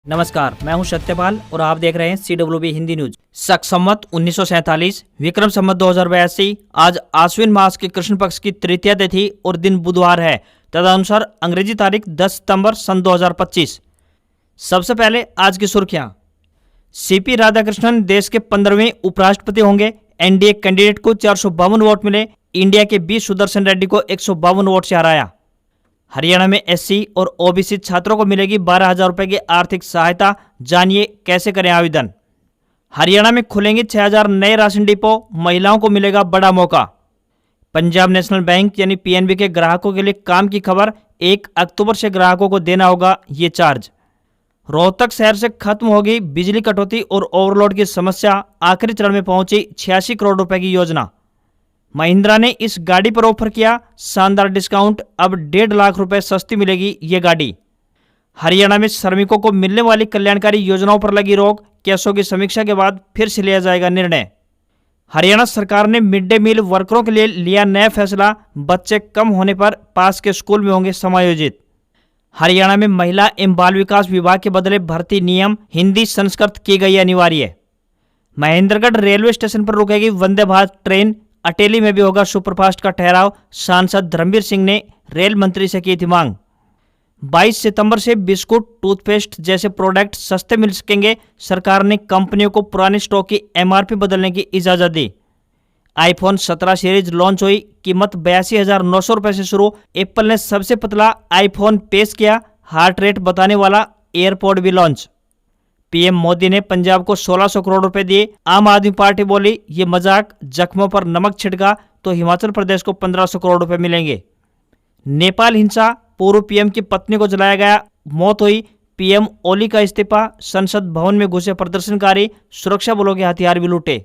नमस्कार, मैं हूं सत्यपाल और आप देख रहे हैं CWB हिंदी न्यूज। शक संवत 1947, विक्रम संवत 2082। आज आश्विन मास के कृष्ण पक्ष की तृतीया तिथि और दिन बुधवार है। तदनुसार अंग्रेजी तारीख 10 सितंबर सन 2025। सबसे पहले आज की सुर्खियां। CP राधाकृष्णन देश के 15वें उपराष्ट्रपति होंगे। NDA कैंडिडेट को 452 वोट मिले। इंडिया के B सुदर्शन रेड्डी को 152 वोट से हराया। हरियाणा में SC और OBC छात्रों को मिलेगी 12,000 रुपए की आर्थिक सहायता। जानिए कैसे करें आवेदन। हरियाणा में खुलेंगे 6,000 नए राशन डिपो। महिलाओं को मिलेगा बड़ा मौका। पंजाब नेशनल बैंक यानी PNB के ग्राहकों के लिए काम की खबर। 1 अक्टूबर से ग्राहकों को देना होगा ये चार्ज। रोहतक शहर से खत्म होगी बिजली कटौती और ओवरलोड की समस्या। आखिरी चरण में पहुंची 86 करोड़ रुपए की योजना। महिंद्रा ने इस गाड़ी पर ऑफर किया शानदार डिस्काउंट। अब 1.5 लाख रुपए सस्ती मिलेगी ये गाड़ी। हरियाणा में श्रमिकों को मिलने वाली कल्याणकारी योजनाओं पर लगी रोक। केसों की समीक्षा के बाद फिर से लिया जाएगा निर्णय। हरियाणा सरकार ने मिड डे मील वर्करों के लिए लिया नया फैसला। बच्चे कम होने पर पास के स्कूल में होंगे समायोजित। हरियाणा में महिला एवं बाल विकास विभाग के बदले भर्ती नियम। हिंदी संस्कृत की गई अनिवार्य। महेंद्रगढ़ रेलवे स्टेशन पर रुकेगी वंदे भारत ट्रेन। अटेली में भी होगा सुपरफास्ट का ठहराव। सांसद धर्मवीर सिंह ने रेल मंत्री से की थी मांग। 22 सितंबर से बिस्कुट, टूथपेस्ट जैसे प्रोडक्ट सस्ते मिल सकेंगे। सरकार ने कंपनियों को पुराने स्टॉक की MRP बदलने की इजाजत दी। iPhone 17 सीरीज लॉन्च हुई। कीमत 82,900 रुपए से शुरू। एप्पल ने सबसे पतला iPhone पेश किया। हार्ट रेट बताने वाला एयरपॉड भी लॉन्च। PM मोदी ने पंजाब को 1600 करोड़ रुपए दिए। आम आदमी पार्टी बोली ये मजाक। जख्मों पर नमक छिड़का तो हिमाचल प्रदेश को 1500 करोड़ रुपए मिलेंगे। नेपाल हिंसा। पूर्व PM की पत्नी को जलाया गया, मौत हुई। PM ओली का इस्तीफा। संसद भवन में घुसे प्रदर्शनकारी। सुरक्षा बलों के हथियार भी लूटे।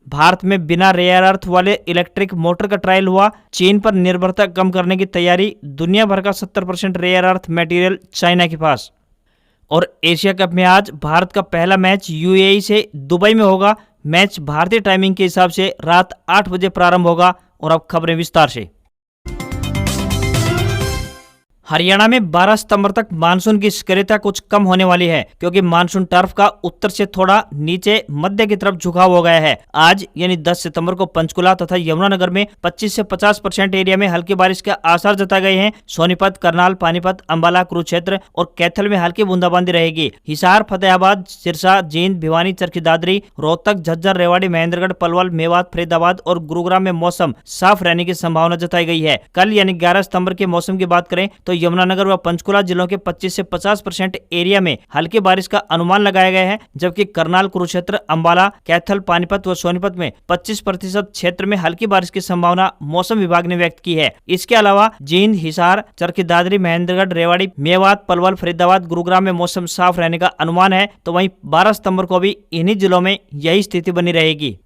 भारत में बिना रेयर अर्थ वाले इलेक्ट्रिक मोटर का ट्रायल हुआ। चीन पर निर्भरता कम करने की तैयारी। दुनिया भर का 70% रेयर अर्थ मटेरियल चाइना के पास। और एशिया कप में आज भारत का पहला मैच UAE से दुबई में होगा। मैच भारतीय टाइमिंग के हिसाब से रात 8 बजे प्रारंभ होगा। और अब खबरें विस्तार से। हरियाणा में 12 सितंबर तक मानसून की सक्रियता कुछ कम होने वाली है, क्योंकि मानसून टर्फ का उत्तर से थोड़ा नीचे मध्य की तरफ झुकाव हो गया है। आज यानी 10 सितंबर को पंचकुला तथा यमुनानगर में 25 से 50% एरिया में हल्की बारिश के आसार जताए गए हैं। सोनीपत, करनाल, पानीपत, अंबाला, कुरुक्षेत्र और कैथल में हल्की बूंदाबांदी रहेगी। हिसार, फतेहाबाद, सिरसा, जींद, भिवानी, चरखी दादरी, रोहतक, झज्जर, रेवाड़ी, महेंद्रगढ़, पलवल, मेवात, फरीदाबाद और गुरुग्राम में मौसम साफ रहने की संभावना जताई गई है। कल यानी 11 सितंबर के मौसम की बात करें तो यमुनानगर व पंचकुला जिलों के 25 से 50% एरिया में हल्की बारिश का अनुमान लगाया गया है, जबकि करनाल, कुरुक्षेत्र, अंबाला, कैथल, पानीपत व सोनीपत में 25% क्षेत्र में हल्की बारिश की संभावना मौसम विभाग ने व्यक्त की है। इसके अलावा जींद, हिसार, चरखी दादरी, महेंद्रगढ़, रेवाड़ी, मेवात, पलवल, फरीदाबाद, गुरुग्राम में मौसम साफ रहने का अनुमान है। तो वहीं 12 सितंबर को भी इन्हीं जिलों में यही स्थिति बनी रहेगी।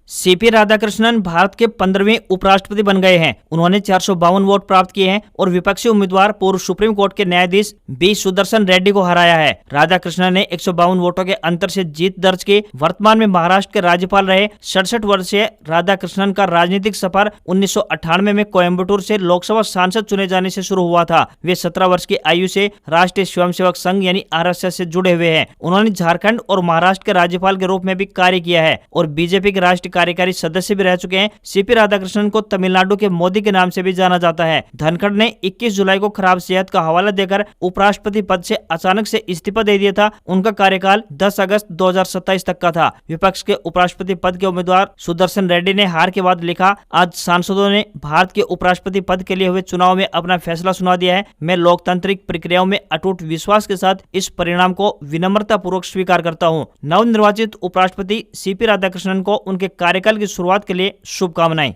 CP राधाकृष्णन भारत के 15वें उपराष्ट्रपति बन गए हैं। उन्होंने 452 वोट प्राप्त किए हैं और विपक्षी उम्मीदवार पूर्व सुप्रीम कोर्ट के न्यायाधीश B सुदर्शन रेड्डी को हराया है। राधाकृष्णन ने 152 वोटों के अंतर से जीत दर्ज की। वर्तमान में महाराष्ट्र के राज्यपाल रहे। 67 वर्षीय राधाकृष्णन का राजनीतिक सफर 1998 में कोयम्बटूर से लोकसभा सांसद चुने जाने से शुरू हुआ था। वे 17 वर्ष की आयु से राष्ट्रीय स्वयंसेवक संघ यानी RSS से जुड़े हुए हैं। उन्होंने झारखंड और महाराष्ट्र के राज्यपाल के रूप में भी कार्य किया है और BJP के राष्ट्रीय कार्यकारी सदस्य भी रह चुके हैं। CP राधाकृष्णन को तमिलनाडु के मोदी के नाम से भी जाना जाता है। धनखड़ ने 21 जुलाई को खराब सेहत का हवाला देकर उपराष्ट्रपति पद से अचानक से इस्तीफा दे दिया था। उनका कार्यकाल 10 अगस्त 2027 तक का था। विपक्ष के उपराष्ट्रपति पद के उम्मीदवार सुदर्शन रेड्डी ने हार के बाद लिखा, आज सांसदों ने भारत के उपराष्ट्रपति पद के लिए हुए चुनाव में अपना फैसला सुना दिया है। मैं लोकतांत्रिक प्रक्रियाओं में अटूट विश्वास के साथ इस परिणाम को विनम्रता पूर्वक स्वीकार करता हूँ। नवनिर्वाचित उपराष्ट्रपति CP राधाकृष्णन को उनके कार्यकाल की शुरुआत के लिए शुभकामनाएं।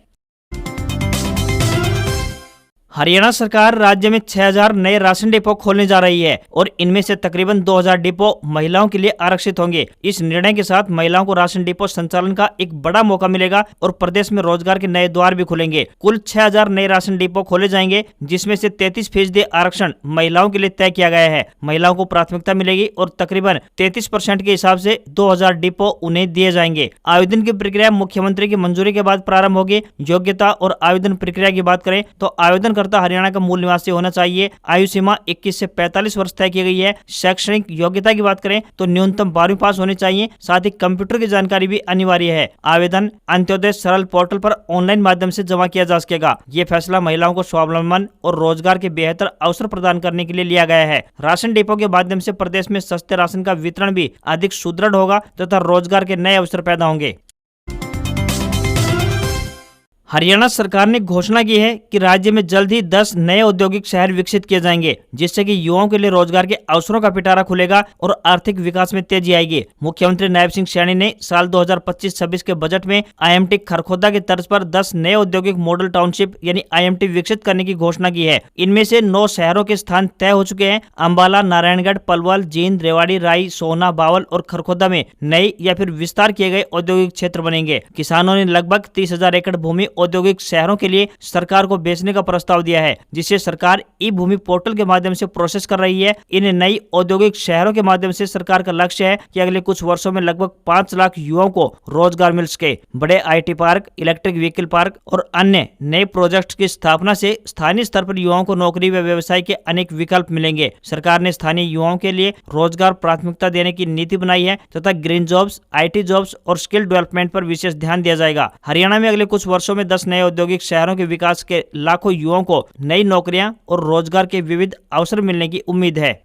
हरियाणा सरकार राज्य में 6,000 नए राशन डिपो खोलने जा रही है और इनमें से तकरीबन 2,000 डिपो महिलाओं के लिए आरक्षित होंगे। इस निर्णय के साथ महिलाओं को राशन डिपो संचालन का एक बड़ा मौका मिलेगा और प्रदेश में रोजगार के नए द्वार भी खुलेंगे। कुल 6,000 नए राशन डिपो खोले जाएंगे, जिसमें से 33% आरक्षण महिलाओं के लिए तय किया गया है। महिलाओं को प्राथमिकता मिलेगी और तकरीबन 33% के हिसाब से 2,000 डिपो उन्हें दिए जाएंगे। आवेदन की प्रक्रिया मुख्यमंत्री की मंजूरी के बाद प्रारंभ होगी। योग्यता और आवेदन प्रक्रिया की बात करें तो आवेदन आवेदनकर्ता हरियाणा का मूल निवासी होना चाहिए। आयु सीमा 21 से 45 वर्ष तय की गई है। शैक्षणिक योग्यता की बात करें तो न्यूनतम 12वीं पास होनी चाहिए। साथ ही कंप्यूटर की जानकारी भी अनिवार्य है। आवेदन अंत्योदय सरल पोर्टल पर ऑनलाइन माध्यम से जमा किया जा सकेगा। ये फैसला महिलाओं को स्वावलंबन और रोजगार के बेहतर अवसर प्रदान करने के लिए लिया गया है। राशन डिपो के माध्यम से प्रदेश में सस्ते राशन का वितरण भी अधिक सुदृढ़ होगा तथा रोजगार के नए अवसर पैदा होंगे। हरियाणा सरकार ने घोषणा की है कि राज्य में जल्द ही 10 नए औद्योगिक शहर विकसित किए जाएंगे, जिससे कि युवाओं के लिए रोजगार के अवसरों का पिटारा खुलेगा और आर्थिक विकास में तेजी आएगी। मुख्यमंत्री नायब सिंह सैनी ने साल 2025-26 के बजट में IMT खरखोदा की तर्ज पर 10 नए औद्योगिक मॉडल टाउनशिप यानी IMT विकसित करने की घोषणा की है। इनमें से 9 शहरों के स्थान तय हो चुके हैं। अम्बाला, नारायणगढ़, पलवल, जींद, रेवाड़ी, राई, सोहना, बावल और खरखोदा में नए या फिर विस्तार किए गए औद्योगिक क्षेत्र बनेंगे। किसानों ने लगभग 30,000 एकड़ भूमि औद्योगिक शहरों के लिए सरकार को बेचने का प्रस्ताव दिया है, जिसे सरकार ई भूमि पोर्टल के माध्यम से प्रोसेस कर रही है। इन नई औद्योगिक शहरों के माध्यम से सरकार का लक्ष्य है कि अगले कुछ वर्षों में लगभग 5 लाख युवाओं को रोजगार मिल सके। बड़े IT park, electric vehicle park और अन्य नए प्रोजेक्ट्स की स्थापना से स्थानीय स्तर पर युवाओं को नौकरी व व्यवसाय के अनेक विकल्प मिलेंगे। सरकार ने स्थानीय युवाओं के लिए रोजगार प्राथमिकता देने की नीति बनाई है तथा ग्रीन जॉब्स, IT जॉब्स और स्किल डेवलपमेंट पर विशेष ध्यान दिया जाएगा। हरियाणा में अगले कुछ वर्षों में 10 नए औद्योगिक शहरों के विकास के लाखों युवाओं को नई नौकरियां और रोजगार के विविध अवसर मिलने की उम्मीद है।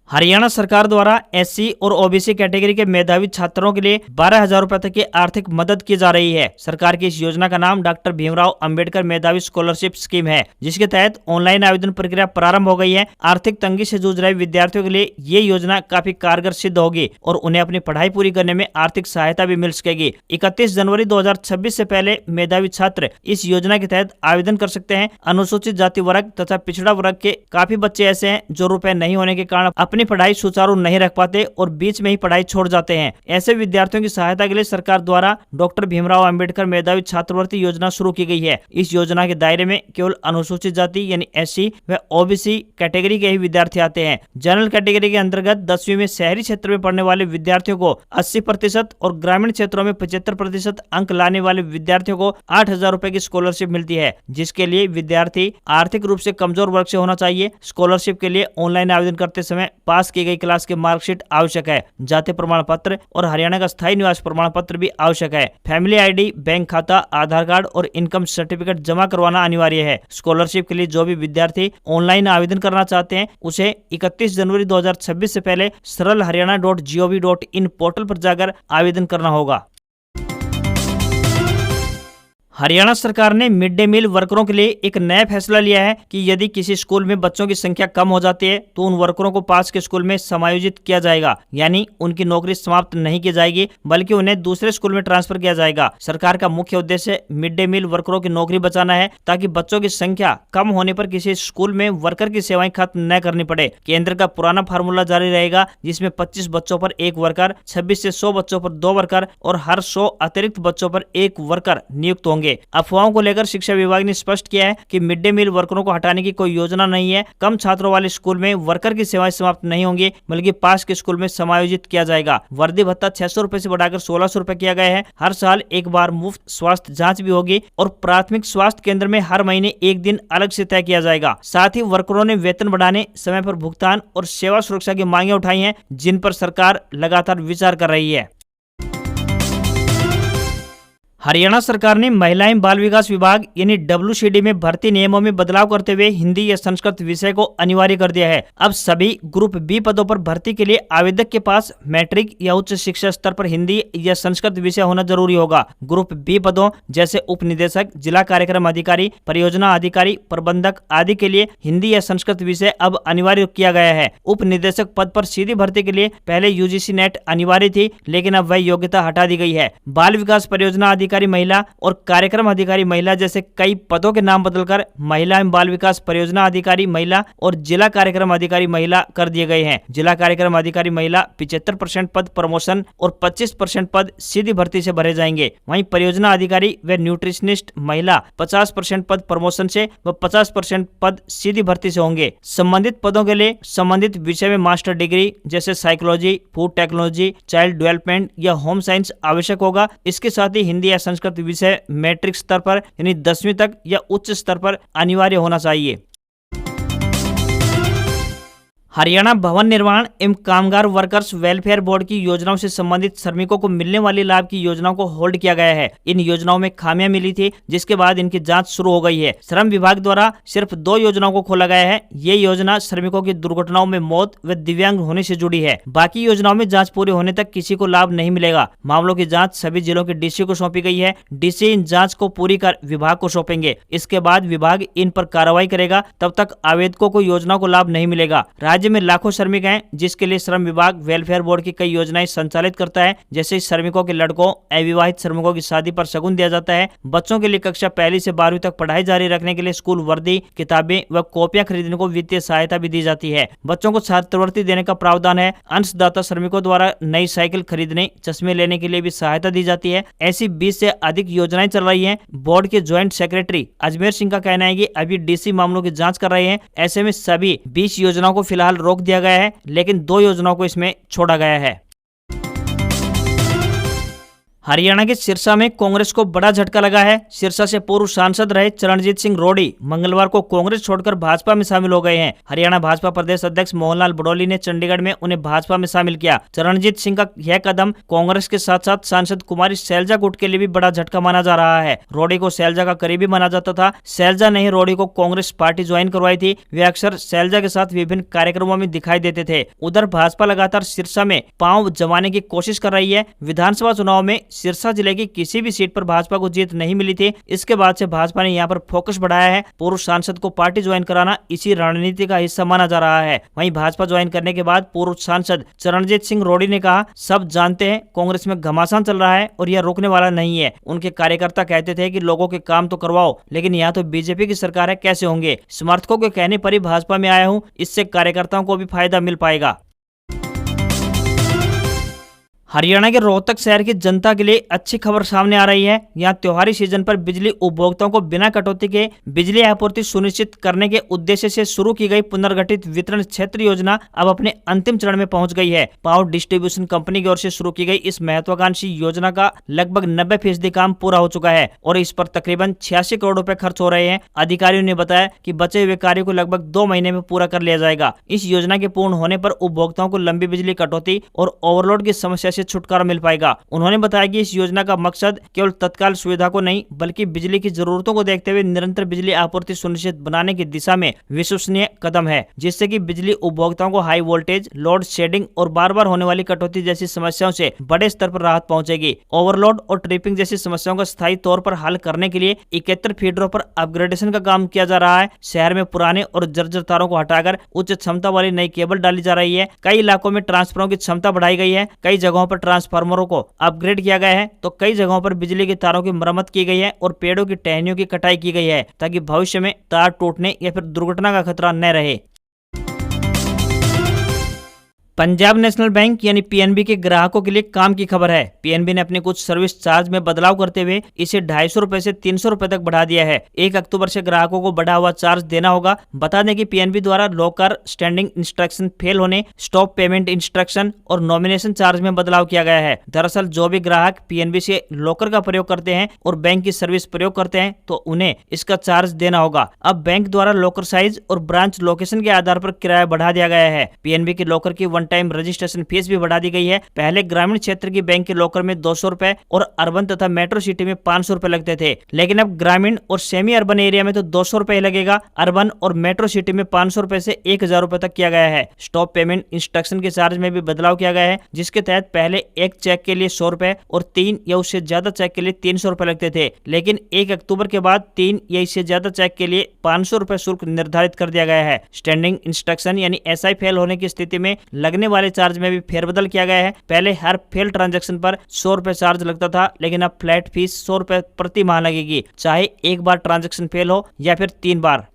हरियाणा सरकार द्वारा SC और OBC कैटेगरी के मेधावी छात्रों के लिए 12,000 रुपए तक की आर्थिक मदद की जा रही है। सरकार की इस योजना का नाम डॉक्टर भीमराव अंबेडकर मेधावी स्कॉलरशिप स्कीम है, जिसके तहत ऑनलाइन आवेदन प्रक्रिया प्रारंभ हो गई है। आर्थिक तंगी से जूझ रहे विद्यार्थियों के लिए ये योजना काफी कारगर सिद्ध होगी और उन्हें अपनी पढ़ाई पूरी करने में आर्थिक सहायता भी मिल सकेगी। 31 जनवरी 2026 से पहले मेधावी छात्र इस योजना के तहत आवेदन कर सकते हैं। अनुसूचित जाति वर्ग तथा पिछड़ा वर्ग के काफी बच्चे ऐसे हैं जो रुपए नहीं होने के कारण अपनी पढ़ाई सुचारू नहीं रख पाते और बीच में ही पढ़ाई छोड़ जाते हैं। ऐसे विद्यार्थियों की सहायता के लिए सरकार द्वारा डॉक्टर भीमराव अंबेडकर मेधावी छात्रवृत्ति योजना शुरू की गई है। इस योजना के दायरे में केवल अनुसूचित जाति यानी SC व OBC कैटेगरी के ही विद्यार्थी आते हैं। जनरल कैटेगरी के अंतर्गत 10वीं में शहरी क्षेत्र में पढ़ने वाले विद्यार्थियों को 80% और ग्रामीण क्षेत्रों में 75% अंक लाने वाले विद्यार्थियों को 8,000 रुपए की स्कॉलरशिप मिलती है, जिसके लिए विद्यार्थी आर्थिक रूप से कमजोर वर्ग से होना चाहिए। स्कॉलरशिप के लिए ऑनलाइन आवेदन करते समय पास की गई क्लास के मार्कशीट आवश्यक है। जाति प्रमाण पत्र और हरियाणा का स्थायी निवास प्रमाण पत्र भी आवश्यक है। फैमिली ID, बैंक खाता, आधार कार्ड और इनकम सर्टिफिकेट जमा करवाना अनिवार्य है। स्कॉलरशिप के लिए जो भी विद्यार्थी ऑनलाइन आवेदन करना चाहते हैं, उसे 31 जनवरी 2026 से पहले सरलहरियाणा.gov.in पोर्टल पर जाकर आवेदन करना होगा। हरियाणा सरकार ने मिड डे मील वर्करों के लिए एक नया फैसला लिया है कि यदि किसी स्कूल में बच्चों की संख्या कम हो जाती है तो उन वर्करों को पास के स्कूल में समायोजित किया जाएगा, यानी उनकी नौकरी समाप्त नहीं की जाएगी बल्कि उन्हें दूसरे स्कूल में ट्रांसफर किया जाएगा। सरकार का मुख्य उद्देश्य मिड डे मील वर्करों की नौकरी बचाना है, ताकि बच्चों की संख्या कम होने पर किसी स्कूल में वर्कर की सेवाएं खत्म न करनी पड़े। केंद्र का पुराना फार्मूला जारी रहेगा, जिसमें 25 बच्चों पर 1 वर्कर, 26 से 100 बच्चों पर 2 वर्कर और हर 100 अतिरिक्त बच्चों पर 1 वर्कर नियुक्त होंगे। अफवाहों को लेकर शिक्षा विभाग ने स्पष्ट किया है कि मिड डे मील वर्करों को हटाने की कोई योजना नहीं है। कम छात्रों वाले स्कूल में वर्कर की सेवाएं समाप्त नहीं होंगी, बल्कि पास के स्कूल में समायोजित किया जाएगा। वर्दी भत्ता 600 रुपए से बढ़ाकर 1600 रुपए किया गया है। हर साल एक बार मुफ्त स्वास्थ्य जांच भी होगी और प्राथमिक स्वास्थ्य केंद्र में हर महीने एक दिन अलग से तय किया जाएगा। साथ ही वर्करों ने वेतन बढ़ाने, समय पर भुगतान और सेवा सुरक्षा की मांगे उठाई हैं, जिन पर सरकार लगातार विचार कर रही है। हरियाणा सरकार ने महिला एवं बाल विकास विभाग यानी WCD में भर्ती नियमों में बदलाव करते हुए हिंदी या संस्कृत विषय को अनिवार्य कर दिया है। अब सभी ग्रुप B पदों पर भर्ती के लिए आवेदक के पास मैट्रिक या उच्च शिक्षा स्तर पर हिंदी या संस्कृत विषय होना जरूरी होगा। ग्रुप B पदों जैसे उप निदेशक, जिला कार्यक्रम अधिकारी, परियोजना अधिकारी, प्रबंधक आदि के लिए हिंदी या संस्कृत विषय अब अनिवार्य किया गया है। उप निदेशक पद पर सीधी भर्ती के लिए पहले UGC नेट अनिवार्य थी, लेकिन अब वह योग्यता हटा दी गई है। बाल विकास परियोजना अधिकारी महिला और कार्यक्रम अधिकारी महिला जैसे कई पदों के नाम बदलकर महिला एवं बाल विकास परियोजना अधिकारी महिला और जिला कार्यक्रम अधिकारी महिला कर दिए गए हैं। जिला कार्यक्रम अधिकारी महिला 75% पद प्रमोशन और 25% पद सीधी भर्ती से भरे जाएंगे। वहीं परियोजना अधिकारी व न्यूट्रिशनिस्ट महिला 50% पद प्रमोशन से व 50% पद सीधी भर्ती से होंगे। संबंधित पदों के लिए संबंधित विषय में मास्टर डिग्री जैसे psychology, food technology, child development या होम साइंस आवश्यक होगा। इसके साथ ही हिंदी या संस्कृत विषय मैट्रिक स्तर पर यानी 10वीं तक या उच्च स्तर पर अनिवार्य होना चाहिए। हरियाणा भवन निर्माण एवं कामगार वर्कर्स वेलफेयर बोर्ड की योजनाओं से संबंधित श्रमिकों को मिलने वाली लाभ की योजनाओं को होल्ड किया गया है। इन योजनाओं में खामियां मिली थी, जिसके बाद इनकी जांच शुरू हो गई है। श्रम विभाग द्वारा सिर्फ 2 योजनाओं को खोला गया है। ये योजना श्रमिकों की दुर्घटनाओं में मौत व दिव्यांग होने से जुड़ी है। बाकी योजनाओं में जाँच पूरी होने तक किसी को लाभ नहीं मिलेगा। मामलों की जाँच सभी जिलों के डीसी को सौंपी गई है। डीसी इन जाँच को पूरी कर विभाग को सौंपेंगे। इसके बाद विभाग इन पर कार्रवाई करेगा। तब तक आवेदकों को योजनाओं को लाभ नहीं मिलेगा। राज्य में लाखों श्रमिक हैं, जिसके लिए श्रम विभाग वेलफेयर बोर्ड की कई योजनाएं संचालित करता है। जैसे श्रमिकों के लड़कों, अविवाहित श्रमिकों की शादी पर शगुन दिया जाता है। बच्चों के लिए कक्षा 1 से 12वीं तक पढ़ाई जारी रखने के लिए स्कूल वर्दी, किताबें व कॉपियां खरीदने को वित्तीय सहायता भी दी जाती है। बच्चों को छात्रवृत्ति देने का प्रावधान है। अंशदाता श्रमिकों द्वारा नई साइकिल खरीदने, चश्मे लेने के लिए भी सहायता दी जाती है। ऐसी 20 से अधिक योजनाएं चल रही हैं। बोर्ड के ज्वाइंट सेक्रेटरी अजमेर सिंह का कहना है कि अभी डीसी मामलों की जांच कर रहे हैं। ऐसे में सभी 20 योजनाओं को फिलहाल रोक दिया गया है, लेकिन 2 योजनाओं को इसमें छोड़ा गया है। हरियाणा के सिरसा में कांग्रेस को बड़ा झटका लगा है। सिरसा से पूर्व सांसद रहे चरणजीत सिंह रोडी मंगलवार को कांग्रेस छोड़कर भाजपा में शामिल हो गए हैं। हरियाणा भाजपा प्रदेश अध्यक्ष मोहनलाल बडोली ने चंडीगढ़ में उन्हें भाजपा में शामिल किया। चरणजीत सिंह का यह कदम कांग्रेस के साथ साथ सांसद कुमारी शैलजा गुट के लिए भी बड़ा झटका माना जा रहा है। रोडी को शैलजा का करीबी माना जाता था। शैलजा ने ही रोडी को कांग्रेस पार्टी ज्वाइन करवाई थी। वे अक्सर शैलजा के साथ विभिन्न कार्यक्रमों में दिखाई देते थे। उधर भाजपा लगातार सिरसा में पांव जमाने की कोशिश कर रही है। विधानसभा चुनाव में सिरसा जिले की किसी भी सीट पर भाजपा को जीत नहीं मिली थी। इसके बाद से भाजपा ने यहां पर फोकस बढ़ाया है। पूर्व सांसद को पार्टी ज्वाइन कराना इसी रणनीति का हिस्सा माना जा रहा है। वहीं भाजपा ज्वाइन करने के बाद पूर्व सांसद चरणजीत सिंह रोडी ने कहा, सब जानते हैं कांग्रेस में घमासान चल रहा है और यह रुकने वाला नहीं है। उनके कार्यकर्ता कहते थे कि लोगों के काम तो करवाओ, लेकिन यहाँ तो बीजेपी की सरकार है, कैसे होंगे। समर्थकों के कहने पर ही भाजपा में आया हूँ। इससे कार्यकर्ताओं को भी फायदा मिल पाएगा। हरियाणा के रोहतक शहर की जनता के लिए अच्छी खबर सामने आ रही है। यहाँ त्योहारी सीजन पर बिजली उपभोक्ताओं को बिना कटौती के बिजली आपूर्ति सुनिश्चित करने के उद्देश्य से शुरू की गई पुनर्गठित वितरण क्षेत्र योजना अब अपने अंतिम चरण में पहुंच गई है। पावर डिस्ट्रीब्यूशन कंपनी की ओर से शुरू की गई इस महत्वाकांक्षी योजना का लगभग 90% काम पूरा हो चुका है और इस पर तकरीबन 86 करोड़ रुपए खर्च हो रहे हैं। अधिकारियों ने बताया कि बचे हुए कार्य को लगभग 2 महीने में पूरा कर लिया जाएगा। इस योजना के पूर्ण होने पर उपभोक्ताओं को लंबी बिजली कटौती और ओवरलोड की समस्या से छुटकारा मिल पाएगा। उन्होंने बताया कि इस योजना का मकसद केवल तत्काल सुविधा को नहीं, बल्कि बिजली की जरूरतों को देखते हुए निरंतर बिजली आपूर्ति सुनिश्चित बनाने की दिशा में विश्वसनीय कदम है, जिससे कि बिजली उपभोक्ताओं को हाई वोल्टेज, लोड शेडिंग और बार बार होने वाली कटौती जैसी समस्याओं से बड़े स्तर पर राहत पहुंचेगी। ओवरलोड और ट्रिपिंग जैसी समस्याओं का स्थायी तौर पर हल करने के लिए 71 फीडरों पर अपग्रेडेशन का काम किया जा रहा है। शहर में पुराने और जर्जर तारों को हटाकर उच्च क्षमता वाली नई केबल डाली जा रही है। कई इलाकों में ट्रांसफार्मरों की क्षमता बढ़ाई गई है। कई जगहों पर ट्रांसफार्मरों को अपग्रेड किया गया है, तो कई जगहों पर बिजली के तारों की मरम्मत की गई है और पेड़ों की टहनियों की कटाई की गई है, ताकि भविष्य में तार टूटने या फिर दुर्घटना का खतरा न रहे। पंजाब नेशनल बैंक यानी पीएनबी के ग्राहकों के लिए काम की खबर है। पीएनबी ने अपने कुछ सर्विस चार्ज में बदलाव करते हुए इसे 250 रुपए से 300 रुपए तक बढ़ा दिया है। 1 अक्टूबर से ग्राहकों को बढ़ा हुआ चार्ज देना होगा। बता दें कि पीएनबी द्वारा लॉकर, स्टैंडिंग इंस्ट्रक्शन फेल होने, स्टॉप पेमेंट इंस्ट्रक्शन और नॉमिनेशन चार्ज में बदलाव किया गया है। दरअसल जो भी ग्राहक पीएनबी से लॉकर का प्रयोग करते हैं और बैंक की सर्विस प्रयोग करते हैं, तो उन्हें इसका चार्ज देना होगा। अब बैंक द्वारा लॉकर साइज और ब्रांच लोकेशन के आधार पर किराया बढ़ा दिया गया है। पीएनबी के लॉकर की वन टाइम रजिस्ट्रेशन फीस भी बढ़ा दी गई है। पहले ग्रामीण क्षेत्र की बैंक के लॉकर में 200 रुपए और अर्बन तथा मेट्रो सिटी में 500 रुपए लगते थे, लेकिन अब ग्रामीण और सेमी अर्बन एरिया में तो 200 रुपए लगेगा। अर्बन और मेट्रो सिटी में 500 रुपए से 1000 रुपए तक किया गया है। स्टॉप पेमेंट इंस्ट्रक्शन के चार्ज में भी बदलाव किया गया है, जिसके तहत पहले एक चेक के लिए 100 रुपए और 3 या उससे ज्यादा चेक के लिए 300 रुपए लगते थे, लेकिन 1 अक्टूबर के बाद 3 या इससे ज्यादा चेक के लिए 500 रुपए शुल्क निर्धारित कर दिया गया है। स्टैंडिंग इंस्ट्रक्शन यानी एसआई फेल होने की स्थिति में लगने वाले चार्ज में भी फेरबदल किया गया है। पहले हर फेल ट्रांजैक्शन पर 100 रुपए चार्ज लगता था, लेकिन अब फ्लैट फीस 100 रुपए प्रति माह लगेगी, चाहे एक बार ट्रांजैक्शन फेल हो या फिर 3 बार।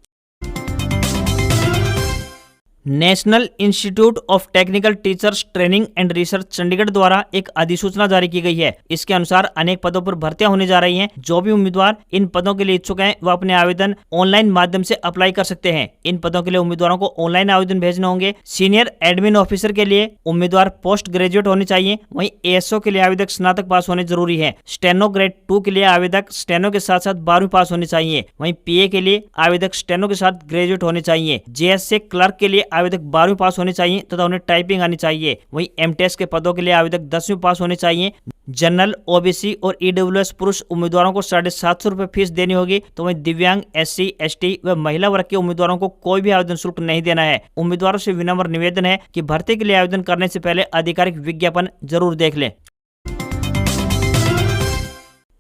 National Institute of Technical Teachers Training and Research Chandigarh द्वारा एक अधिसूचना जारी की गई है। इसके अनुसार अनेक पदों पर भर्तियां होने जा रही हैं। जो भी उम्मीदवार इन पदों के लिए इच्छुक हैं वह अपने आवेदन ऑनलाइन माध्यम से अप्लाई कर सकते हैं। इन पदों के लिए उम्मीदवारों को ऑनलाइन आवेदन भेजने होंगे। सीनियर एडमिन ऑफिसर के लिए उम्मीदवार पोस्ट ग्रेजुएट होने चाहिए। वहीं एएसओ के लिए आवेदक स्नातक पास होने जरूरी है। स्टेनो ग्रेड 2 के लिए आवेदक स्टेनो के साथ साथ 12वीं पास होनी चाहिए। वहीं पीए के लिए आवेदक स्टेनो के साथ ग्रेजुएट होने चाहिए। जेएसए क्लर्क के लिए आवेदक 12वीं पास होनी चाहिए तथा उन्हें टाइपिंग आनी चाहिए। वहीं एमटीएस के पदों के लिए आवेदक 10वीं पास होने चाहिए। जनरल, ओबीसी और ईडब्ल्यूएस पुरुष उम्मीदवारों को 750 रुपए फीस देनी होगी। तो वहीं दिव्यांग, एससी, एसटी व महिला वर्ग के उम्मीदवारों को कोई भी आवेदन शुल्क नहीं देना है। उम्मीदवारों से विनम्र निवेदन है कि भर्ती के लिए आवेदन करने से पहले आधिकारिक विज्ञापन जरूर देख लें।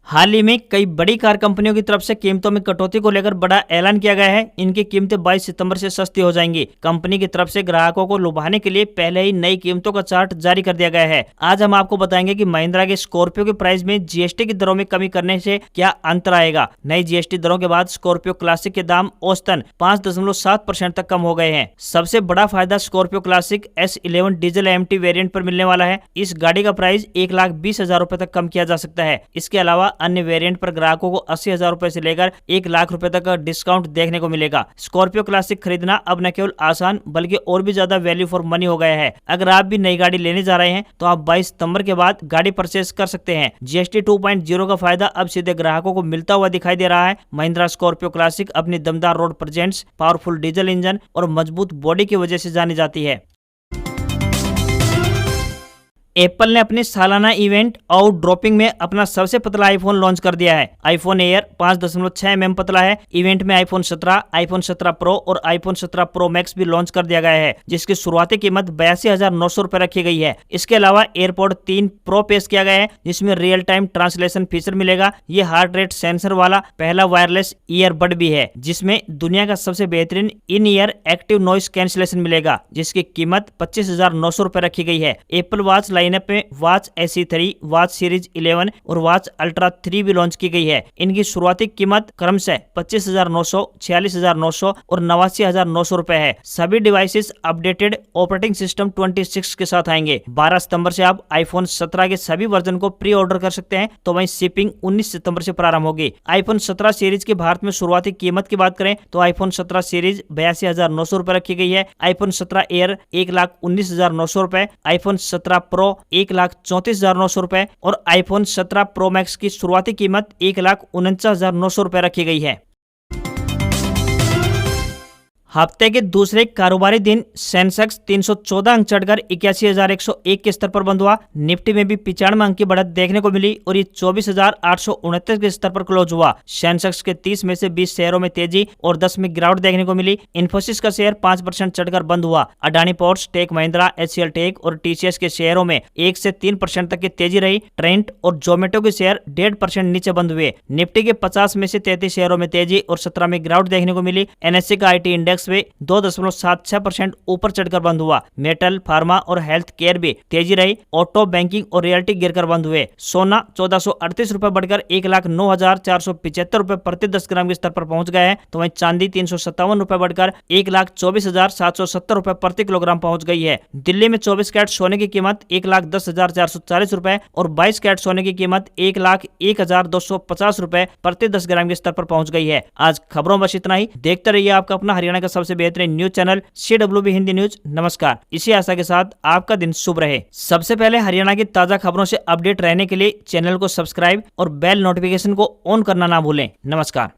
हाल ही में कई बड़ी कार कंपनियों की तरफ से कीमतों में कटौती को लेकर बड़ा ऐलान किया गया है। इनकी कीमतें 22 सितंबर से सस्ती हो जाएंगी। कंपनी की तरफ से ग्राहकों को लुभाने के लिए पहले ही नई कीमतों का चार्ट जारी कर दिया गया है। आज हम आपको बताएंगे कि महिंद्रा के स्कॉर्पियो के प्राइस में जीएसटी की दरों में कमी करने से क्या अंतर आएगा। नई जीएसटी दरों के बाद स्कॉर्पियो क्लासिक के दाम औसतन 5.7% तक कम हो गए हैं। सबसे बड़ा फायदा Scorpio classic S11 diesel MT variant पर मिलने वाला है। इस गाड़ी का प्राइस 1,20,000 रुपए तक कम किया जा सकता है। इसके अलावा अन्य वेरिएंट पर ग्राहकों को 80,000 रुपए से लेकर 1 लाख रुपए तक का डिस्काउंट देखने को मिलेगा। स्कॉर्पियो क्लासिक खरीदना अब न केवल आसान बल्कि और भी ज्यादा वैल्यू फॉर मनी हो गया है। अगर आप भी नई गाड़ी लेने जा रहे हैं तो आप 22 सितंबर के बाद गाड़ी परचेस कर सकते हैं। जीएसटी 2.0 का फायदा अब सीधे ग्राहकों को मिलता हुआ दिखाई दे रहा है। महिंद्रा स्कॉर्पियो क्लासिक अपनी दमदार road presence, powerful diesel engine और मजबूत बॉडी की वजह से जानी जाती है। एप्पल ने अपने सालाना इवेंट आउट ड्रॉपिंग में अपना सबसे पतला आईफोन लॉन्च कर दिया है। आईफोन एयर 5.6 mm पतला है। इवेंट में आईफोन 17, आईफोन 17 प्रो और आईफोन 17 प्रो मैक्स भी लॉन्च कर दिया गया है, जिसकी शुरुआती कीमत 82,900 रुपए रखी गई है। इसके अलावा एयरपॉड 3 प्रो पेश किया गया है, जिसमें रियल टाइम ट्रांसलेशन फीचर मिलेगा। ये हार्ट रेट सेंसर वाला पहला वायरलेस ईयरबड भी है, जिसमें दुनिया का सबसे बेहतरीन इन ईयर एक्टिव नॉइस कैंसिलेशन मिलेगा, जिसकी कीमत 25,900 रुपए रखी गई है। एप्पल वॉच लाइनअप में वॉच SE3, वॉच सीरीज 11 और वॉच अल्ट्रा 3 भी लॉन्च की गई है। इनकी शुरुआती कीमत क्रमशः 25,900, 46,900 और 89,900 रुपए है। सभी डिवाइसेस अपडेटेड ऑपरेटिंग सिस्टम 26 के साथ आएंगे। 12 सितंबर से आप आईफोन 17 के सभी वर्जन को प्री ऑर्डर कर सकते हैं, तो वहीं शिपिंग 19 सितंबर से प्रारंभ होगी। आईफोन 17 सीरीज की भारत में शुरुआती कीमत की बात करें तो आईफोन 17 सीरीज 82,900 रुपए रखी गई है। आईफोन 17 एयर 1,19,900 रुपए, आईफोन 17 प्रो 1,34,900 रुपए और आईफोन 17 प्रो मैक्स की शुरुआती कीमत 1,49,900 रुपए रखी गई है। हफ्ते के दूसरे कारोबारी दिन सेंसेक्स 314 अंक चढ़कर 81,101 के स्तर पर बंद हुआ। निफ्टी में भी 95 अंक की बढ़त देखने को मिली और ये 24,869 के स्तर पर क्लोज हुआ। सेंसेक्स के 30 में से 20 शेयरों में तेजी और 10 में गिरावट देखने को मिली। इन्फोसिस का शेयर 5% चढ़कर बंद हुआ। Adani ports, tech Mahindra, HCL tech और TCS के शेयरों में 1 से 3% तक की तेजी रही। ट्रेंट और जोमेटो के शेयर 1.5% नीचे बंद हुए। निफ्टी के 50 में से 33 शेयरों में तेजी और 17 में गिरावट देखने को मिली। NSE का IT इंडेक्स वे 2.76% ऊपर चढ़कर बंद हुआ। मेटल, फार्मा और हेल्थ केयर भी तेजी रही। ऑटो, बैंकिंग और रियल्टी गिरकर बंद हुए। सोना 1438 रुपए बढ़कर 1,09,475 रुपए प्रति 10 ग्राम के स्तर पर पहुंच गया है, तो वहीं चांदी 357 रुपए बढ़कर 1,24,770 रुपए प्रति किलोग्राम पहुंच गई है। दिल्ली में 24 कैरेट सोने की कीमत 1,10,440 रुपए और 22 कैरेट सोने की कीमत 1,01,250 रुपए प्रति 10 ग्राम के स्तर पर पहुंच गई है। आज खबरों बस इतना ही। देखते रहिए आपका अपना हरियाणा का सबसे बेहतरीन news channel CWB Hindi news. नमस्कार। इसी आशा के साथ आपका दिन शुभ रहे। सबसे पहले हरियाणा की ताजा खबरों से अपडेट रहने के लिए चैनल को सब्सक्राइब और बेल नोटिफिकेशन को ऑन करना ना भूलें। नमस्कार।